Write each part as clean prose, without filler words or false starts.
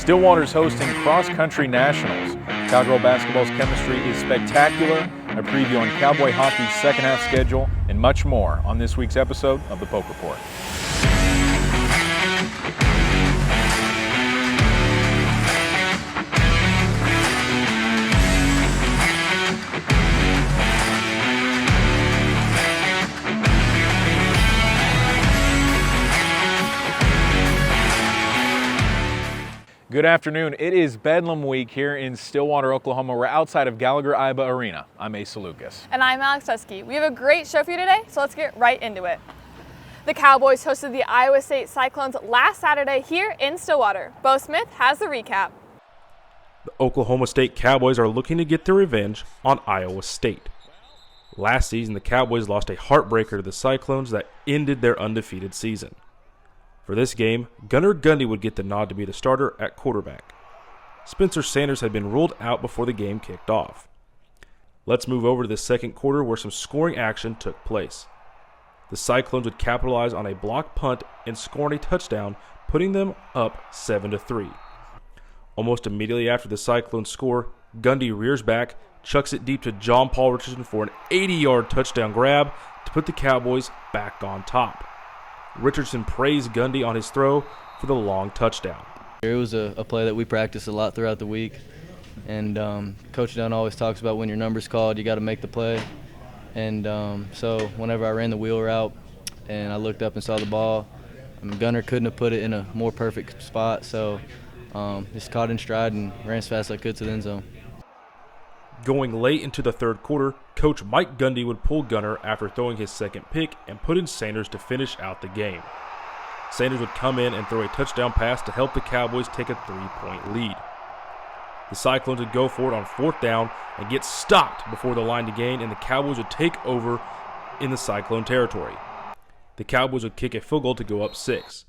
Stillwater's hosting cross-country nationals. Cowgirl basketball's chemistry is spectacular. A preview on Cowboy hockey's second half schedule and much more on this week's episode of the Poke Report. Good afternoon. It is Bedlam week here in Stillwater, Oklahoma. We're outside of Gallagher-Iba Arena. I'm Asa Lucas. And I'm Alex Husky. We have a great show for you today, so let's get right into it. The Cowboys hosted the Iowa State Cyclones last Saturday here in Stillwater. Bo Smith has the recap. The Oklahoma State Cowboys are looking to get their revenge on Iowa State. Last season, the Cowboys lost a heartbreaker to the Cyclones that ended their undefeated season. For this game, Gunnar Gundy would get the nod to be the starter at quarterback. Spencer Sanders had been ruled out before the game kicked off. Let's move over to the second quarter where some scoring action took place. The Cyclones would capitalize on a blocked punt and score a touchdown, putting them up 7-3. Almost immediately after the Cyclones score, Gundy rears back, chucks it deep to John Paul Richardson for an 80-yard touchdown grab to put the Cowboys back on top. Richardson praised Gundy on his throw for the long touchdown. It was a play that we practiced a lot throughout the week, and Coach Dunn always talks about when your number's called, you got to make the play. And so whenever I ran the wheel route and I looked up and saw the ball, Gunnar couldn't have put it in a more perfect spot, so just caught in stride and ran as fast as I could to the end zone. Going late into the third quarter, Coach Mike Gundy would pull Gunnar after throwing his second pick and put in Sanders to finish out the game. Sanders would come in and throw a touchdown pass to help the Cowboys take a 3-point lead. The Cyclones would go for it on fourth down and get stopped before the line to gain, and the Cowboys would take over in the Cyclone territory. The Cowboys would kick a field goal to go up 6.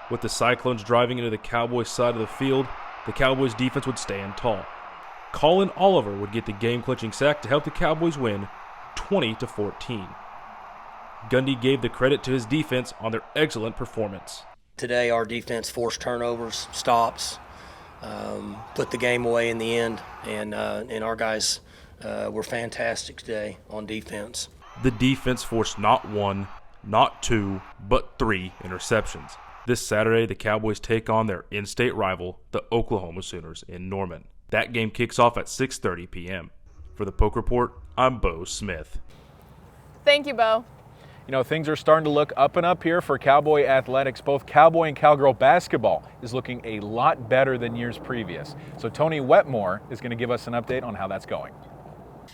With the Cyclones driving into the Cowboys' side of the field, the Cowboys' defense would stand tall. Colin Oliver would get the game-clinching sack to help the Cowboys win 20-14. Gundy gave the credit to his defense on their excellent performance. Today our defense forced turnovers, stops, put the game away in the end, and our guys were fantastic today on defense. The defense forced not one, not two, but 3 interceptions. This Saturday, the Cowboys take on their in-state rival, the Oklahoma Sooners in Norman. That game kicks off at 6:30 p.m. For the Poke Report, I'm Bo Smith. Thank you, Bo. You know, things are starting to look up and up here for Cowboy athletics. Both Cowboy and Cowgirl basketball is looking a lot better than years previous. So Tony Wetmore is going to give us an update on how that's going.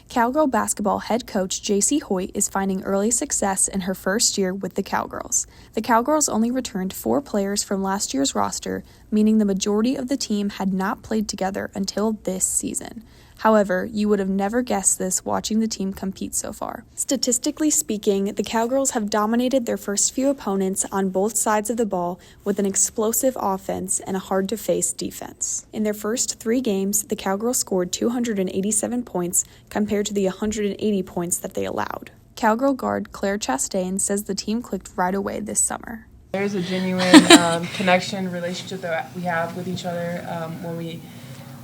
Cowgirl basketball head coach JC Hoyt is finding early success in her first year with the Cowgirls. The Cowgirls only returned 4 players from last year's roster, meaning the majority of the team had not played together until this season. However, you would have never guessed this watching the team compete so far. Statistically speaking, the Cowgirls have dominated their first few opponents on both sides of the ball with an explosive offense and a hard-to-face defense. In their first 3 games, the Cowgirls scored 287 points compared to the 180 points that they allowed. Cowgirl guard Claire Chastain says the team clicked right away this summer. There's a genuine connection, relationship that we have with each other. When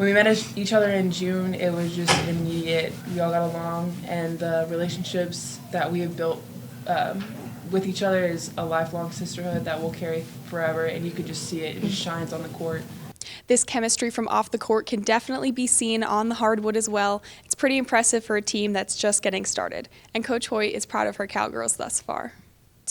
we met each other in June, it was just immediate. We all got along, and the relationships that we have built with each other is a lifelong sisterhood that will carry forever, and you could just see it. It just shines on the court. This chemistry from off the court can definitely be seen on the hardwood as well. It's pretty impressive for a team that's just getting started, and Coach Hoyt is proud of her Cowgirls thus far.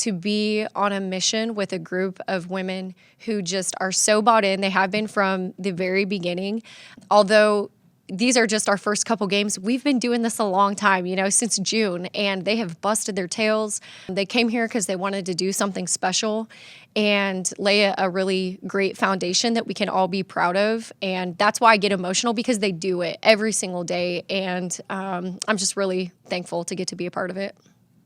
To be on a mission with a group of women who just are so bought in. They have been from the very beginning. Although these are just our first couple games, we've been doing this a long time, since June, and they have busted their tails. They came here because they wanted to do something special and lay a really great foundation that we can all be proud of. And that's why I get emotional, because they do it every single day. And I'm just really thankful to get to be a part of it.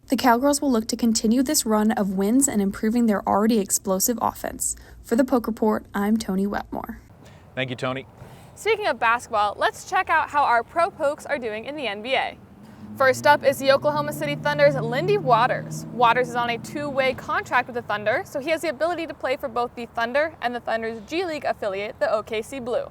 The Cowgirls will look to continue this run of wins and improving their already explosive offense. For the Poke Report, I'm Tony Wetmore. Thank you, Tony. Speaking of basketball, let's check out how our pro pokes are doing in the NBA. First up is the Oklahoma City Thunder's Lindy Waters. Waters is on a two-way contract with the Thunder, so he has the ability to play for both the Thunder and the Thunder's G League affiliate, the OKC Blue.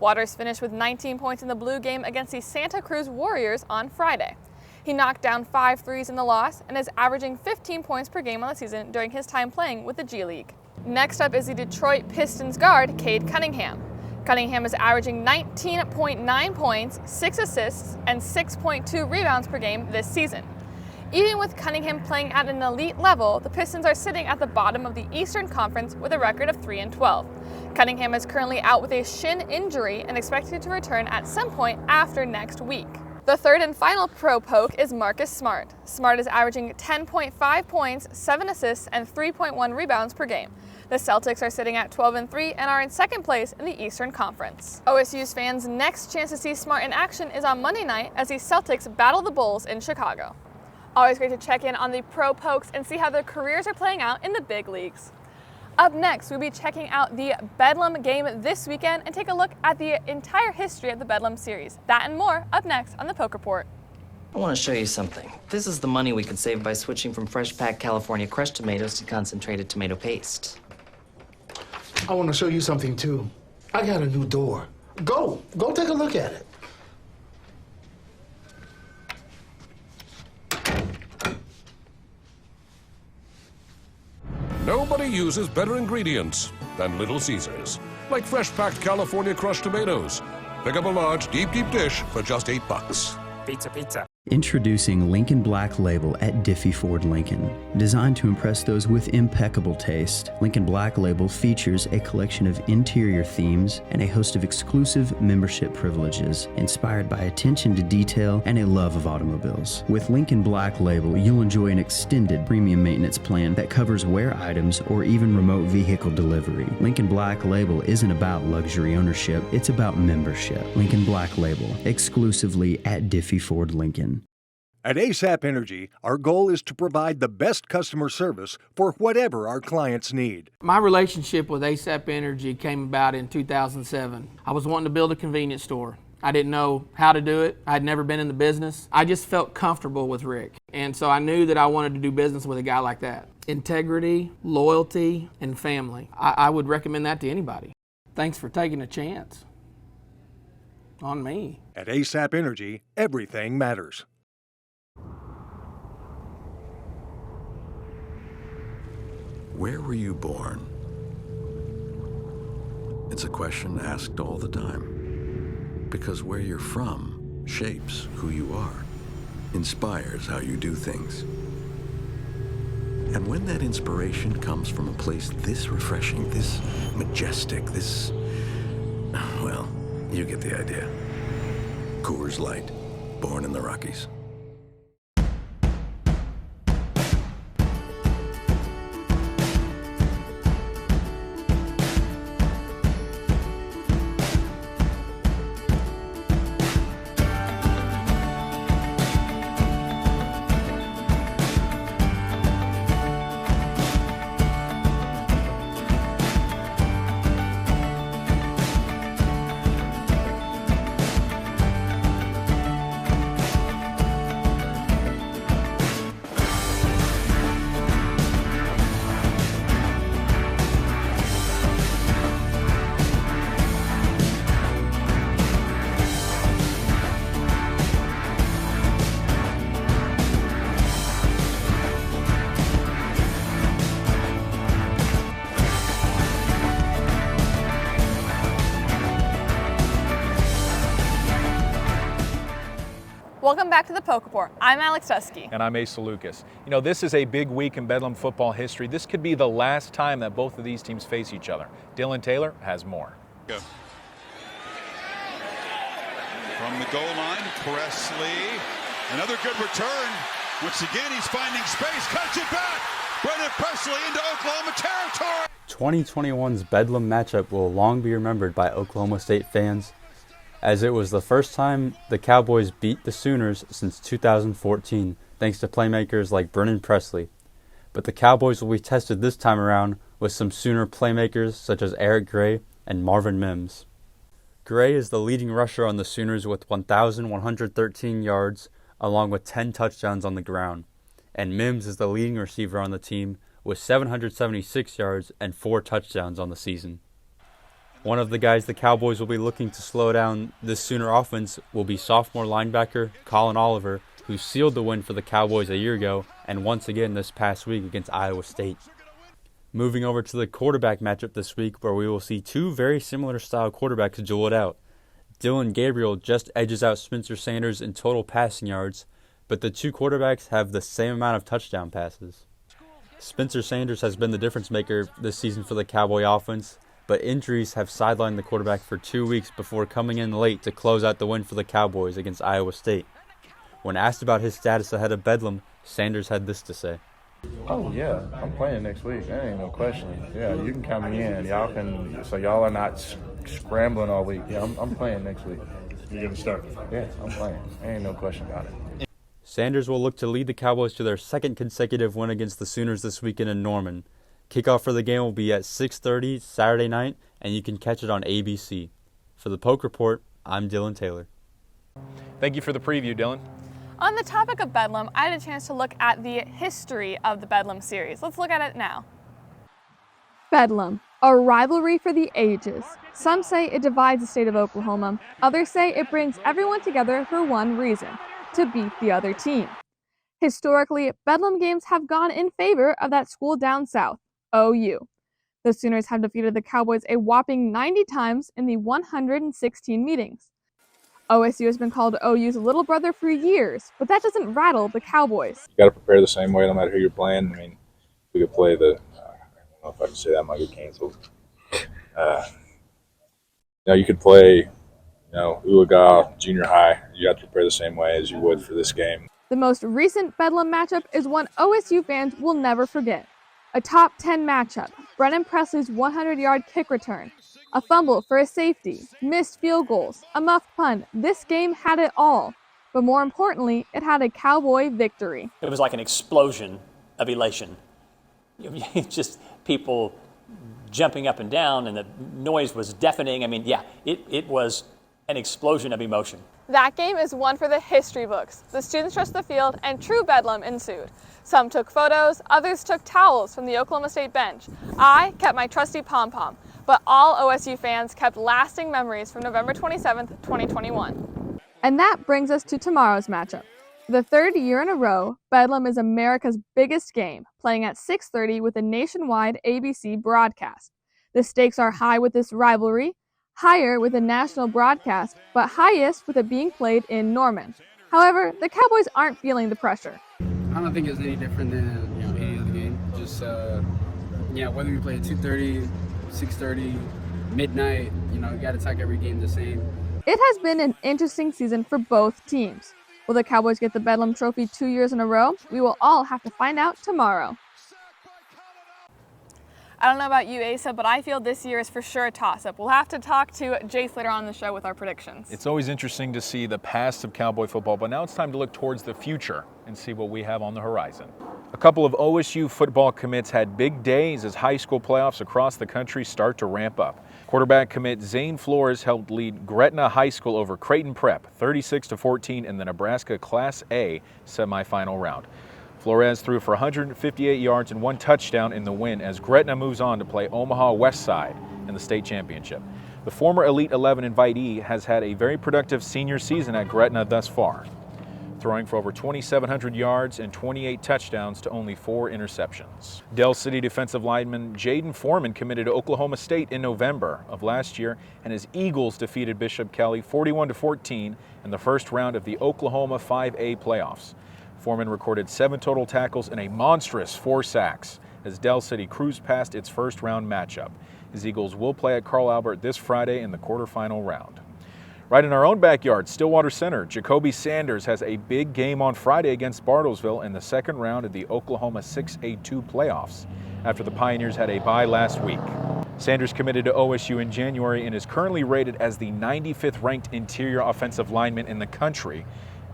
Waters finished with 19 points in the Blue game against the Santa Cruz Warriors on Friday. He knocked down 5 threes in the loss and is averaging 15 points per game on the season during his time playing with the G League. Next up is the Detroit Pistons guard, Cade Cunningham. Cunningham is averaging 19.9 points, 6 assists, and 6.2 rebounds per game this season. Even with Cunningham playing at an elite level, the Pistons are sitting at the bottom of the Eastern Conference with a record of 3-12. Cunningham is currently out with a shin injury and expected to return at some point after next week. The third and final pro poke is Marcus Smart. Smart is averaging 10.5 points, 7 assists, and 3.1 rebounds per game. The Celtics are sitting at 12-3 and are in second place in the Eastern Conference. OSU's fans' next chance to see Smart in action is on Monday night as the Celtics battle the Bulls in Chicago. Always great to check in on the pro pokes and see how their careers are playing out in the big leagues. Up next, we'll be checking out the Bedlam game this weekend and take a look at the entire history of the Bedlam series. That and more up next on the Poke Report. I want to show you something. This is the money we could save by switching from fresh packed California crushed tomatoes to concentrated tomato paste. I want to show you something too. I got a new door. Go take a look at it. Nobody uses better ingredients than Little Caesars. Like fresh-packed California crushed tomatoes. Pick up a large, deep dish for just $8. Pizza. Introducing Lincoln Black Label at Diffie Ford Lincoln. Designed to impress those with impeccable taste, Lincoln Black Label features a collection of interior themes and a host of exclusive membership privileges inspired by attention to detail and a love of automobiles. With Lincoln Black Label, you'll enjoy an extended premium maintenance plan that covers wear items or even remote vehicle delivery. Lincoln Black Label isn't about luxury ownership, it's about membership. Lincoln Black Label, exclusively at Diffie Ford Lincoln. At ASAP Energy, our goal is to provide the best customer service for whatever our clients need. My relationship with ASAP Energy came about in 2007. I was wanting to build a convenience store. I didn't know how to do it. I'd never been in the business. I just felt comfortable with Rick. And so I knew that I wanted to do business with a guy like that. Integrity, loyalty, and family. I would recommend that to anybody. Thanks for taking a chance on me. At ASAP Energy, everything matters. Where were you born? It's a question asked all the time. Because where you're from shapes who you are, inspires how you do things. And when that inspiration comes from a place this refreshing, this majestic, well, you get the idea. Coors Light, born in the Rockies. Welcome back to the Poke Report. I'm Alex Tusky. And I'm Asa Lucas. You know, this is a big week in Bedlam football history. This could be the last time that both of these teams face each other. Dylan Taylor has more. Go. From the goal line, Presley. Another good return. Once again, he's finding space, cuts it back. Brennan Presley into Oklahoma territory. 2021's Bedlam matchup will long be remembered by Oklahoma State fans, as it was the first time the Cowboys beat the Sooners since 2014, thanks to playmakers like Brennan Presley. But the Cowboys will be tested this time around with some Sooner playmakers such as Eric Gray and Marvin Mims. Gray is the leading rusher on the Sooners with 1,113 yards, along with 10 touchdowns on the ground. And Mims is the leading receiver on the team with 776 yards and 4 touchdowns on the season. One of the guys the Cowboys will be looking to slow down this Sooner offense will be sophomore linebacker Colin Oliver, who sealed the win for the Cowboys a year ago and once again this past week against Iowa State. Moving over to the quarterback matchup this week, where we will see two very similar style quarterbacks duel it out. Dylan Gabriel just edges out Spencer Sanders in total passing yards, but the two quarterbacks have the same amount of touchdown passes. Spencer Sanders has been the difference maker this season for the Cowboy offense, but injuries have sidelined the quarterback for 2 weeks before coming in late to close out the win for the Cowboys against Iowa State. When asked about his status ahead of Bedlam, Sanders had this to say. Oh yeah, I'm playing next week. That ain't no question. Yeah, you can count me in. Y'all are not scrambling all week. Yeah, I'm playing next week. You're gonna start? Yeah, I'm playing. Ain't no question about it. Sanders will look to lead the Cowboys to their second consecutive win against the Sooners this weekend in Norman. Kickoff for the game will be at 6:30 Saturday night, and you can catch it on ABC. For the Poke Report, I'm Dylan Taylor. Thank you for the preview, Dylan. On the topic of Bedlam, I had a chance to look at the history of the Bedlam series. Let's look at it now. Bedlam, a rivalry for the ages. Some say it divides the state of Oklahoma. Others say it brings everyone together for one reason: to beat the other team. Historically, Bedlam games have gone in favor of that school down south, OU. The Sooners have defeated the Cowboys a whopping 90 times in the 116 meetings. OSU has been called OU's little brother for years, but that doesn't rattle the Cowboys. You got to prepare the same way no matter who you're playing. I mean, we could play the, I don't know if I can say that, might get canceled. You could play, Ulaga, junior high. You have to prepare the same way as you would for this game. The most recent Bedlam matchup is one OSU fans will never forget. A top 10 matchup, Brennan Presley's 100-yard kick return, a fumble for a safety, missed field goals, a muffed punt. This game had it all. But more importantly, it had a Cowboy victory. It was like an explosion of elation. Just people jumping up and down, and the noise was deafening. I mean, yeah, it was an explosion of emotion. That game is one for the history books. The students rushed the field, and true Bedlam ensued. Some took photos, others took towels from the Oklahoma State bench. I kept my trusty pom-pom, but all OSU fans kept lasting memories from November 27th, 2021. And that brings us to tomorrow's matchup. For the third year in a row, Bedlam is America's biggest game, playing at 6:30 with a nationwide ABC broadcast. The stakes are high with this rivalry, higher with a national broadcast, but highest with it being played in Norman. However, the Cowboys aren't feeling the pressure. I don't think it's any different than any other game. Just whether we play at 2:30, 6:30, midnight, you got to attack every game the same. It has been an interesting season for both teams. Will the Cowboys get the Bedlam Trophy 2 years in a row? We will all have to find out tomorrow. I don't know about you, Asa, but I feel this year is for sure a toss-up. We'll have to talk to Jace later on in the show with our predictions. It's always interesting to see the past of Cowboy football, but now it's time to look towards the future and see what we have on the horizon. A couple of OSU football commits had big days as high school playoffs across the country start to ramp up. Quarterback commit Zane Flores helped lead Gretna High School over Creighton Prep 36-14 in the Nebraska Class A semifinal round. Flores threw for 158 yards and 1 touchdown in the win as Gretna moves on to play Omaha West Side in the state championship. The former Elite 11 invitee has had a very productive senior season at Gretna thus far, throwing for over 2,700 yards and 28 touchdowns to only 4 interceptions. Dell City defensive lineman Jaden Foreman committed to Oklahoma State in November of last year, and his Eagles defeated Bishop Kelly 41-14 in the first round of the Oklahoma 5A playoffs. Foreman recorded 7 total tackles and a monstrous 4 sacks as Dell City cruised past its first round matchup. His Eagles will play at Carl Albert this Friday in the quarterfinal round. Right in our own backyard, Stillwater Center, Jacoby Sanders has a big game on Friday against Bartlesville in the second round of the Oklahoma 6A2 playoffs after the Pioneers had a bye last week. Sanders committed to OSU in January and is currently rated as the 95th ranked interior offensive lineman in the country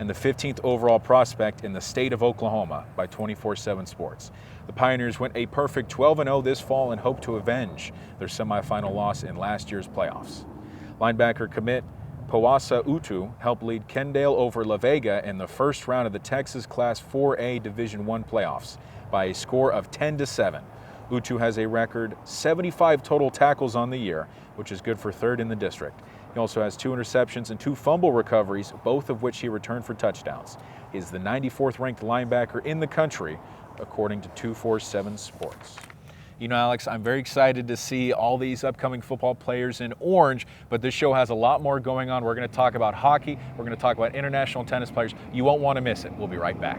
and the 15th overall prospect in the state of Oklahoma by 24/7 Sports. The Pioneers went a perfect 12-0 this fall and hope to avenge their semifinal loss in last year's playoffs. Linebacker commit Powasa Utu helped lead Kendale over La Vega in the first round of the Texas Class 4A Division I playoffs by a score of 10-7. Utu has a record 75 total tackles on the year, which is good for third in the district. He also has 2 interceptions and 2 fumble recoveries, both of which he returned for touchdowns. He is the 94th ranked linebacker in the country, according to 247 Sports. You know, Alex, I'm very excited to see all these upcoming football players in orange, but this show has a lot more going on. We're going to talk about hockey. We're going to talk about international tennis players. You won't want to miss it. We'll be right back.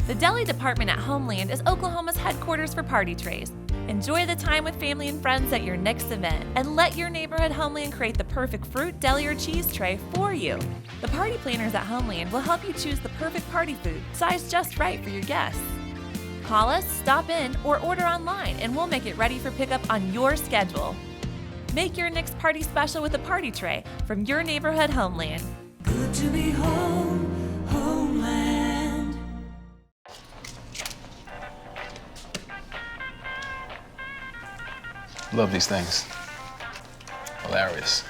The Deli Department at Homeland is Oklahoma's headquarters for party trays. Enjoy the time with family and friends at your next event, and let your neighborhood Homeland create the perfect fruit, deli, or cheese tray for you. The party planners at Homeland will help you choose the perfect party food, sized just right for your guests. Call us, stop in, or order online, and we'll make it ready for pickup on your schedule. Make your next party special with a party tray from your neighborhood Homeland. Good to be home, Homeland. Love these things. Hilarious.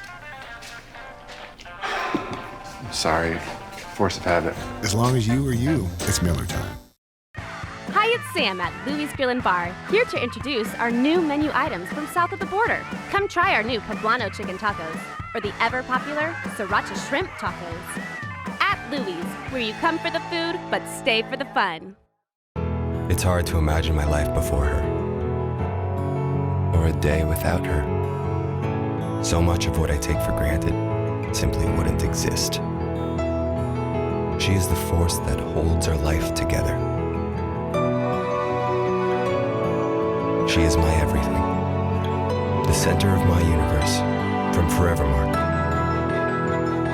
Sorry, force of habit. As long as you are you, it's Miller time. Hi, it's Sam at Louis Grill and Bar, here to introduce our new menu items from south of the border. Come try our new poblano chicken tacos, or the ever-popular sriracha shrimp tacos. At Louis, where you come for the food, but stay for the fun. It's hard to imagine my life before her, or a day without her. So much of what I take for granted simply wouldn't exist. She is the force that holds our life together. She is my everything, the center of my universe, from Forevermark.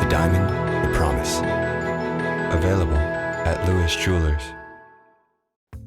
The diamond, the promise. Available at Lewis Jewelers.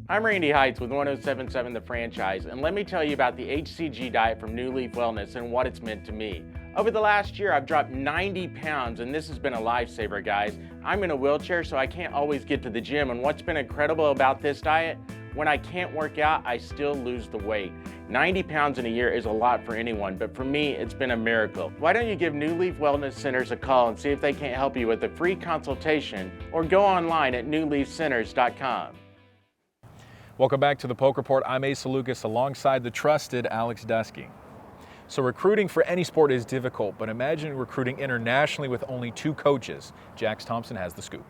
I'm Randy Heights with 1077 The Franchise, and let me tell you about the HCG diet from New Leaf Wellness and what it's meant to me. Over the last year, I've dropped 90 pounds, and this has been a lifesaver, guys. I'm in a wheelchair, so I can't always get to the gym, and what's been incredible about this diet, when I can't work out, I still lose the weight. 90 pounds in a year is a lot for anyone, but for me, it's been a miracle. Why don't you give New Leaf Wellness Centers a call and see if they can't help you with a free consultation, or go online at newleafcenters.com. Welcome back to the Polk Report. I'm Asa Lucas alongside the trusted Alex Dusky. So recruiting for any sport is difficult, but imagine recruiting internationally with only 2 coaches. Jax Thompson has the scoop.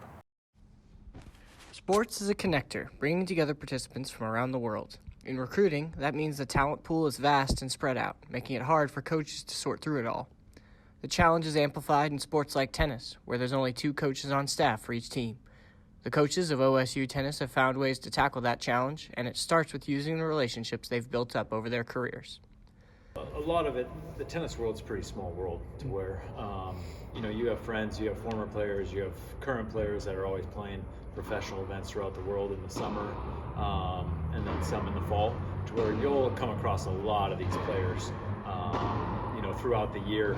Sports is a connector, bringing together participants from around the world. In recruiting, that means the talent pool is vast and spread out, making it hard for coaches to sort through it all. The challenge is amplified in sports like tennis, where there's only 2 coaches on staff for each team. The coaches of OSU Tennis have found ways to tackle that challenge, and it starts with using the relationships they've built up over their careers. A lot of it, the tennis world's a pretty small world to where, you have friends, you have former players, you have current players that are always playing professional events throughout the world in the summer, and then some in the fall, to where you'll come across a lot of these players, throughout the year,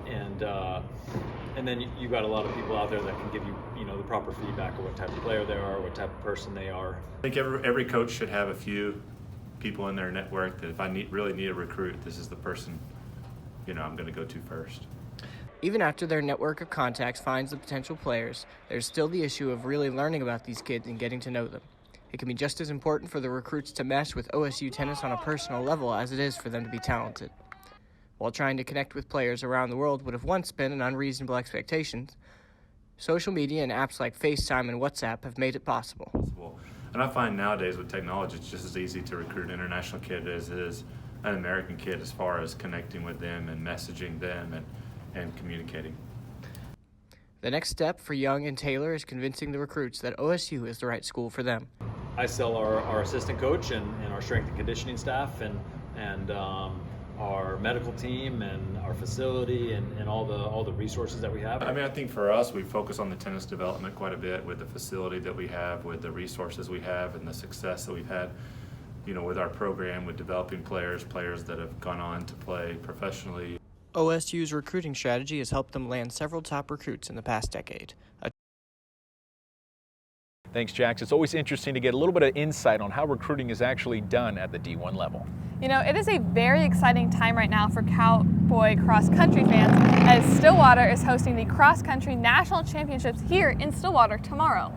and then you got a lot of people out there that can give you, the proper feedback of what type of player they are, what type of person they are. I think every coach should have a few people in their network that if I really need a recruit, this is the person, I'm going to go to first. Even after their network of contacts finds the potential players, there's still the issue of really learning about these kids and getting to know them. It can be just as important for the recruits to mesh with OSU Tennis on a personal level as it is for them to be talented. While trying to connect with players around the world would have once been an unreasonable expectation, social media and apps like FaceTime and WhatsApp have made it possible. And I find nowadays with technology, it's just as easy to recruit an international kid as it is an American kid as far as connecting with them and messaging them and communicating. The next step for Young and Taylor is convincing the recruits that OSU is the right school for them. I sell our assistant coach and our strength and conditioning staff and our medical team and our facility and all the resources that we have. I think for us, we focus on the tennis development quite a bit with the facility that we have, with the resources we have, and the success that we've had, with our program, with developing players that have gone on to play professionally. OSU's recruiting strategy has helped them land several top recruits in the past decade. Thanks, Jax. It's always interesting to get a little bit of insight on how recruiting is actually done at the D1 level. You know, it is a very exciting time right now for cowboy cross-country fans as Stillwater is hosting the cross-country national championships here in Stillwater tomorrow.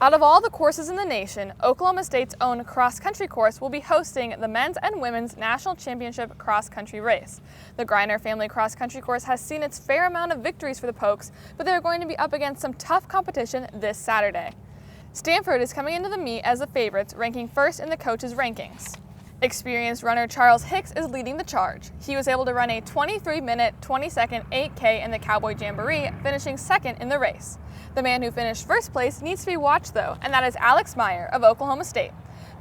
Out of all the courses in the nation, Oklahoma State's own cross-country course will be hosting the men's and women's national championship cross-country race. The Griner family cross-country course has seen its fair amount of victories for the Pokes, but they're going to be up against some tough competition this Saturday. Stanford is coming into the meet as the favorites, ranking first in the coaches' rankings. Experienced runner Charles Hicks is leading the charge. He was able to run a 23-minute, 20-second 8K in the Cowboy Jamboree, finishing second in the race. The man who finished first place needs to be watched though, and that is Alex Meyer of Oklahoma State.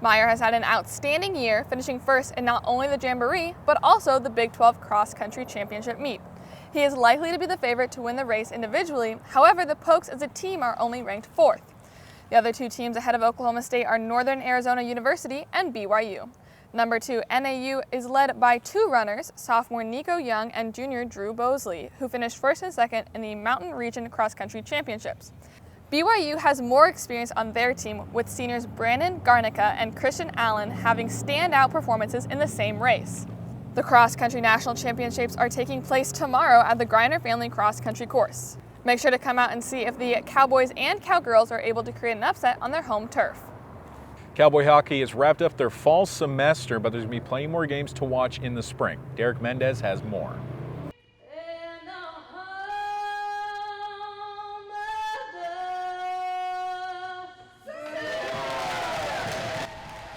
Meyer has had an outstanding year, finishing first in not only the Jamboree, but also the Big 12 Cross Country Championship meet. He is likely to be the favorite to win the race individually, however, the Pokes as a team are only ranked 4th. The other two teams ahead of Oklahoma State are Northern Arizona University and BYU. Number 2, NAU is led by 2 runners, sophomore Nico Young and junior Drew Bosley, who finished first and second in the Mountain Region Cross Country Championships. BYU has more experience on their team, with seniors Brandon Garnica and Christian Allen having standout performances in the same race. The Cross Country National Championships are taking place tomorrow at the Griner Family Cross Country course. Make sure to come out and see if the Cowboys and Cowgirls are able to create an upset on their home turf. Cowboy hockey has wrapped up their fall semester, but there's going to be plenty more games to watch in the spring. Derek Mendez has more.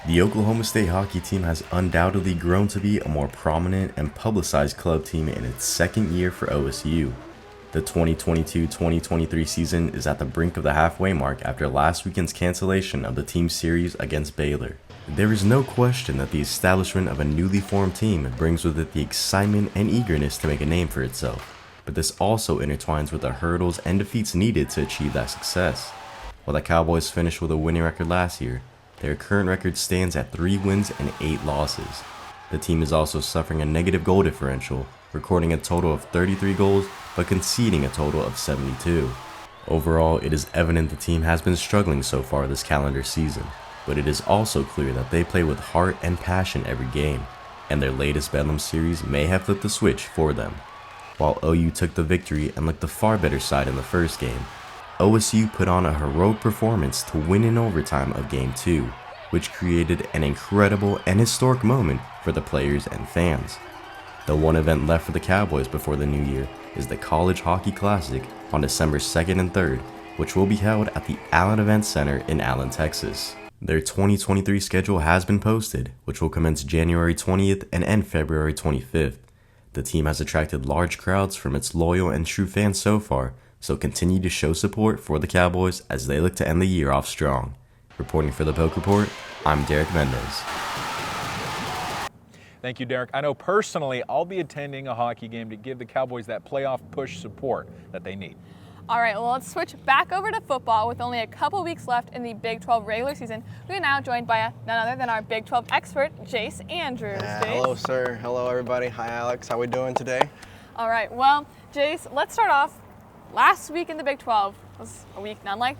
The Oklahoma State hockey team has undoubtedly grown to be a more prominent and publicized club team in its second year for OSU. The 2022-2023 season is at the brink of the halfway mark after last weekend's cancellation of the team series against Baylor. There is no question that the establishment of a newly formed team brings with it the excitement and eagerness to make a name for itself, but this also intertwines with the hurdles and defeats needed to achieve that success. While the Cowboys finished with a winning record last year, their current record stands at 3 wins and 8 losses. The team is also suffering a negative goal differential, recording a total of 33 goals but conceding a total of 72. Overall, it is evident the team has been struggling so far this calendar season, but it is also clear that they play with heart and passion every game, and their latest Bedlam series may have flipped the switch for them. While OU took the victory and looked the far better side in the first game, OSU put on a heroic performance to win in overtime of Game 2, which created an incredible and historic moment for the players and fans. The one event left for the Cowboys before the new year is the College Hockey Classic on December 2nd and 3rd, which will be held at the Allen Event Center in Allen, Texas. Their 2023 schedule has been posted, which will commence January 20th and end February 25th. The team has attracted large crowds from its loyal and true fans so far, so continue to show support for the Cowboys as they look to end the year off strong. Reporting for the Poke Report, I'm Derek Mendez. Thank you, Derek. I know personally I'll be attending a hockey game to give the Cowboys that playoff push support that they need. All right, well, let's switch back over to football. With only a couple weeks left in the Big 12 regular season, we are now joined by none other than our Big 12 expert, Jace Andrews. Hello, sir. Hello, everybody. Hi, Alex. How we doing today? All right, well, Jace, let's start off. Last week in the Big 12 was a week unlike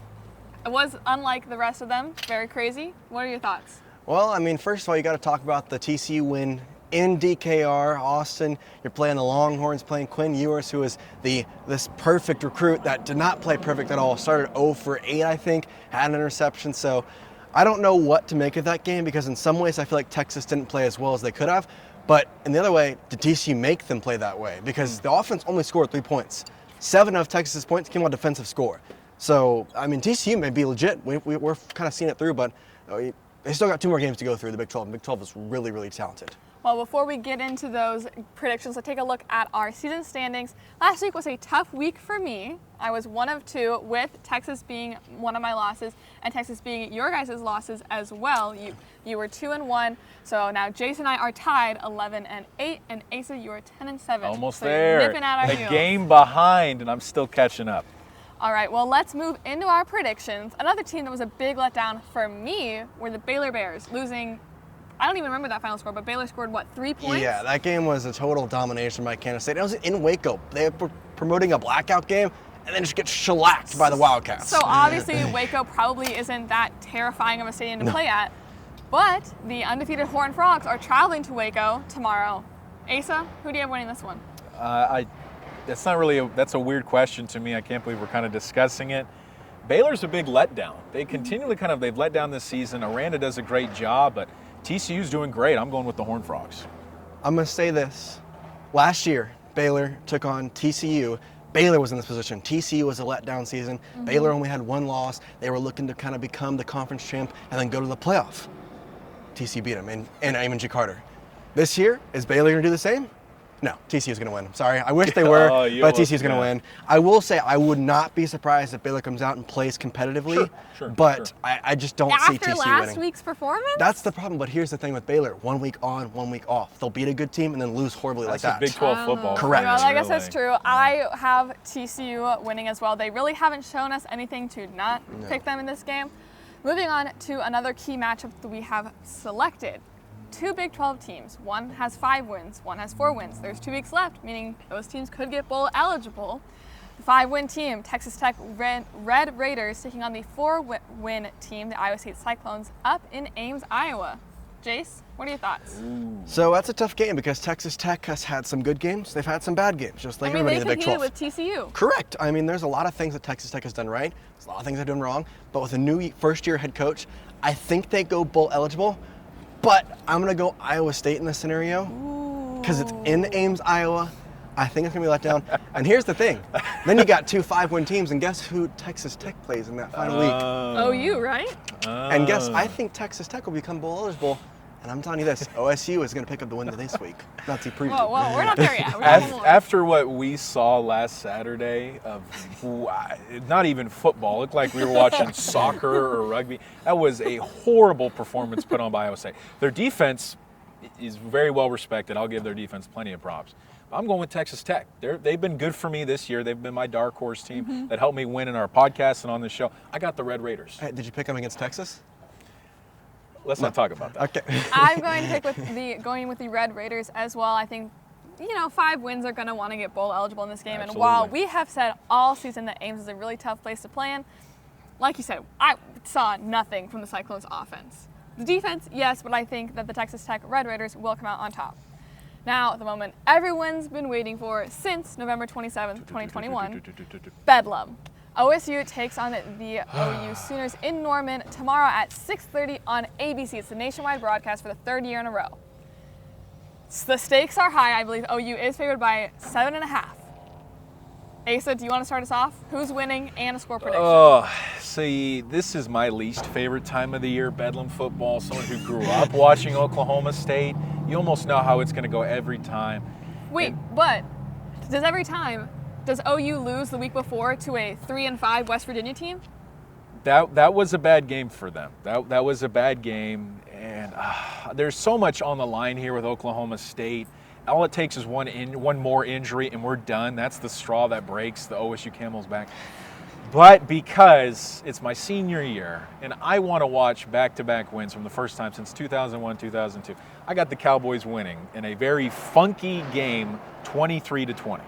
the rest of them. Very crazy. What are your thoughts? Well, I mean, first of all, you got to talk about the TCU win in DKR, Austin. You're playing the Longhorns, playing Quinn Ewers, who is this perfect recruit that did not play perfect at all. Started 0 for 8, I think, had an interception. So I don't know what to make of that game because in some ways I feel like Texas didn't play as well as they could have. But in the other way, did TCU make them play that way? Because the offense only scored 3 points. 7 of Texas's points came on defensive score. So, I mean, TCU may be legit. We're kind of seeing it through, but they still got 2 more games to go through the Big 12. The Big 12 is really, really talented. Well, before we get into those predictions, let's take a look at our season standings. Last week was a tough week for me. I was 1 of 2, with Texas being one of my losses and Texas being your guys' losses as well. You were 2-1, so now Jason and I are tied 11-8, and Asa, you are 10-7. Almost so there. Nipping at our heels. A game behind, and I'm still catching up. All right, well, let's move into our predictions. Another team that was a big letdown for me were the Baylor Bears, losing. I don't even remember that final score, but Baylor scored, 3 points? Yeah, that game was a total domination by Kansas State. It was in Waco. They were promoting a blackout game and then just get shellacked by the Wildcats. So obviously Waco probably isn't that terrifying of a stadium to play at, But the undefeated Horned Frogs are traveling to Waco tomorrow. Asa, who do you have winning this one? That's a weird question to me. I can't believe we're kind of discussing it. Baylor's a big letdown. They continually they've let down this season. Aranda does a great job, but TCU's doing great. I'm going with the Horned Frogs. I'm going to say this. Last year, Baylor took on TCU. Baylor was in this position. TCU was a letdown season. Baylor only had one loss. They were looking to kind of become the conference champ and then go to the playoff. TCU beat them and Amon G. Carter. This year, is Baylor going to do the same? No, TCU's going to win. I'm sorry. I wish they were, but TCU's going to win. I will say I would not be surprised if Baylor comes out and plays competitively, but I just don't see TCU winning. After last week's performance? That's the problem, but here's the thing with Baylor. 1 week on, 1 week off. They'll beat a good team and then lose horribly like that. That's Big 12 football. Correct. Well, I guess that's true. I have TCU winning as well. They really haven't shown us anything to not pick them in this game. Moving on to another key matchup that we have selected. 2 Big 12 teams. One has 5 wins, one has 4 wins. There's 2 weeks left, meaning those teams could get bowl eligible. The 5-win team, Texas Tech Red Raiders, taking on the 4-win team, the Iowa State Cyclones, up in Ames, Iowa. Jace, what are your thoughts? So that's a tough game because Texas Tech has had some good games. They've had some bad games, just like everybody in the Big 12. They competed with TCU. Correct. I mean, there's a lot of things that Texas Tech has done right. There's a lot of things they're doing wrong. But with a new first-year head coach, I think they go bowl eligible. But I'm going to go Iowa State in this scenario because it's in Ames, Iowa. I think it's going to be let down. And here's the thing. Then you got 2 5-win teams, and guess who Texas Tech plays in that final week? OU, right? And guess, I think Texas Tech will become bowl eligible. And I'm telling you this, OSU is going to pick up the win this week. Not to preview. Whoa, we're not there yet. After what we saw last Saturday of not even football, it looked like we were watching soccer or rugby. That was a horrible performance put on by Iowa State. Their defense is very well respected. I'll give their defense plenty of props. I'm going with Texas Tech. They've been good for me this year. They've been my dark horse team that helped me win in our podcast and on this show. I got the Red Raiders. Hey, did you pick them against Texas? Let's not talk about that. Okay. I'm going to pick going with the Red Raiders as well. I think, 5 wins are going to want to get bowl eligible in this game. Absolutely. And while we have said all season that Ames is a really tough place to play in, like you said, I saw nothing from the Cyclones offense. The defense, yes, but I think that the Texas Tech Red Raiders will come out on top. Now, the moment everyone's been waiting for since November 27th, 2021, Bedlam. OSU takes on the OU Sooners in Norman tomorrow at 6:30 on ABC. It's the nationwide broadcast for the 3rd year in a row. The stakes are high. I believe OU is favored by 7.5. Asa, do you want to start us off? Who's winning and a score prediction? Oh, see, this is my least favorite time of the year, Bedlam football. Someone who grew up watching Oklahoma State, you almost know how it's going to go every time. Wait, but does OU lose the week before to a 3-5 West Virginia team? That was a bad game for them. That was a bad game, and there's so much on the line here with Oklahoma State. All it takes is one more injury, and we're done. That's the straw that breaks the OSU Camel's back. But because it's my senior year, and I want to watch back-to-back wins from the first time since 2001, 2002, I got the Cowboys winning in a very funky game, 23-20.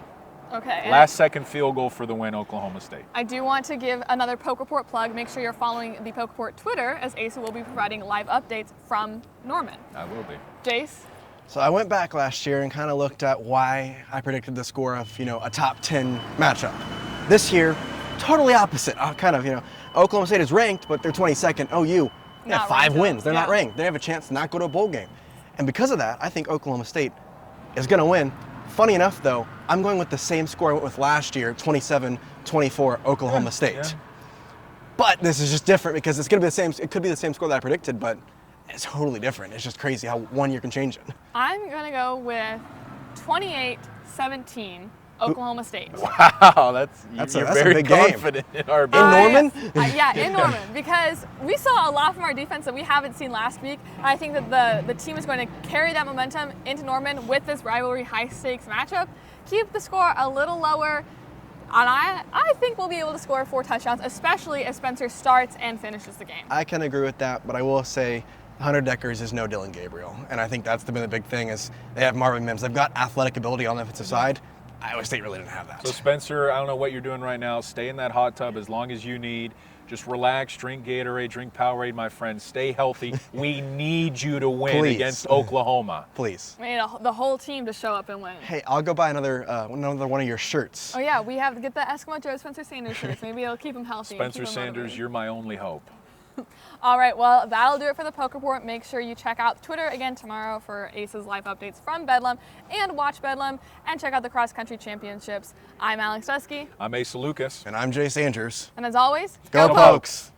Okay. Last second field goal for the win, Oklahoma State. I do want to give another Poke Report plug. Make sure you're following the Poke Report Twitter, as Asa will be providing live updates from Norman. I will be. Jace? So I went back last year and kind of looked at why I predicted the score of, a top 10 matchup. This year, totally opposite. Oklahoma State is ranked, but they're 22nd. OU, they have 5 wins. They're not ranked. They have a chance to not go to a bowl game. And because of that, I think Oklahoma State is going to win. Funny enough, though, I'm going with the same score I went with last year, 27-24 Oklahoma State. Yeah. But this is just different because it's going to be the same. It could be the same score that I predicted, but it's totally different. It's just crazy how 1 year can change it. I'm going to go with 28-17 Oklahoma State. Wow, that's you're very a big confident game. in our In Norman? Yeah, in Norman, because we saw a lot from our defense that we haven't seen last week. I think that the team is going to carry that momentum into Norman with this rivalry high-stakes matchup, keep the score a little lower, and I think we'll be able to score 4 touchdowns, especially if Spencer starts and finishes the game. I can agree with that, but I will say Hunter Deckers is no Dylan Gabriel, and I think that's been the big thing is they have Marvin Mims. They've got athletic ability on the offensive side. Iowa State really didn't have that. So Spencer, I don't know what you're doing right now. Stay in that hot tub as long as you need. Just relax, drink Gatorade, drink Powerade, my friend. Stay healthy. We need you to win against Oklahoma. Please. We need the whole team to show up and win. Hey, I'll go buy another one of your shirts. Oh yeah, we have to get the Eskimo Joe Spencer Sanders shirts. Maybe it'll keep him healthy. Spencer Sanders, you're my only hope. All right, well, that'll do it for the Poke Report. Make sure you check out Twitter again tomorrow for Ace's live updates from Bedlam, and watch Bedlam, and check out the Cross Country Championships. I'm Alex Dusky. I'm Asa Lucas. And I'm Jay Sanders. And as always, go Pokes!